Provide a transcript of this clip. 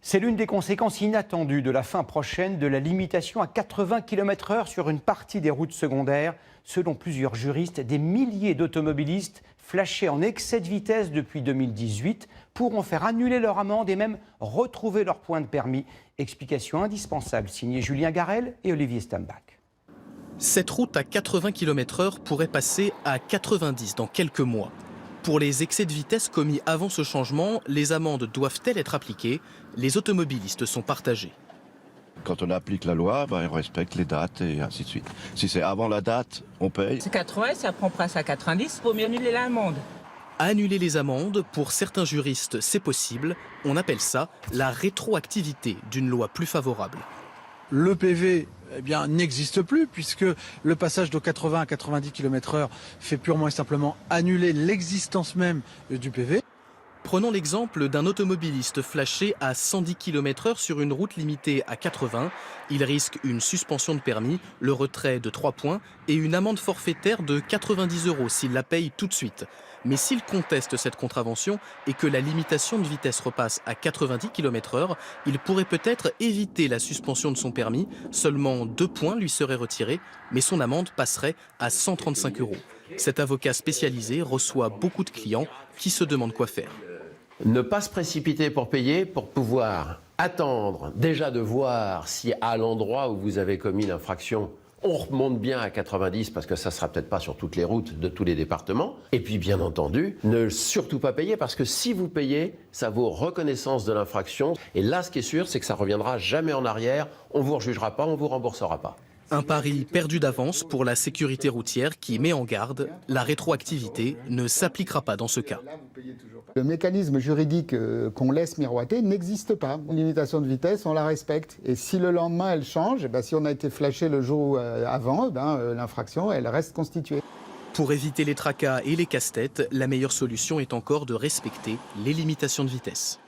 C'est l'une des conséquences inattendues de la fin prochaine de la limitation à 80 km/h sur une partie des routes secondaires. Selon plusieurs juristes, des milliers d'automobilistes flashés en excès de vitesse depuis 2018 pourront faire annuler leur amende et même retrouver leur point de permis. Explication indispensable signée Julien Garel et Olivier Stambach. Cette route à 80 km/h pourrait passer à 90 dans quelques mois. Pour les excès de vitesse commis avant ce changement, les amendes doivent-elles être appliquées? Les automobilistes sont partagés. Quand on applique la loi, on respecte les dates et ainsi de suite. Si c'est avant la date, on paye. C'est 80, ça prend place à 90, il faut mieux annuler l'amende. Annuler les amendes, pour certains juristes, c'est possible. On appelle ça la rétroactivité d'une loi plus favorable. Le PV n'existe plus puisque le passage de 80 à 90 km/h fait purement et simplement annuler l'existence même du PV. Prenons l'exemple d'un automobiliste flashé à 110 km/h sur une route limitée à 80. Il risque une suspension de permis, le retrait de 3 points et une amende forfaitaire de 90 € s'il la paye tout de suite. Mais s'il conteste cette contravention et que la limitation de vitesse repasse à 90 km/h, il pourrait peut-être éviter la suspension de son permis. Seulement 2 points lui seraient retirés, mais son amende passerait à 135 €. Cet avocat spécialisé reçoit beaucoup de clients qui se demandent quoi faire. Ne pas se précipiter pour payer, pour pouvoir attendre déjà de voir si à l'endroit où vous avez commis l'infraction, on remonte bien à 90 parce que ça ne sera peut-être pas sur toutes les routes de tous les départements. Et puis bien entendu, ne surtout pas payer parce que si vous payez, ça vaut reconnaissance de l'infraction. Et là, ce qui est sûr, c'est que ça ne reviendra jamais en arrière. On ne vous rejugera pas, on ne vous remboursera pas. Un pari perdu d'avance pour la sécurité routière qui met en garde, la rétroactivité ne s'appliquera pas dans ce cas. Le mécanisme juridique qu'on laisse miroiter n'existe pas. Une limitation de vitesse, on la respecte. Et si le lendemain elle change, si on a été flashé le jour avant, l'infraction elle reste constituée. Pour éviter les tracas et les casse-têtes, la meilleure solution est encore de respecter les limitations de vitesse.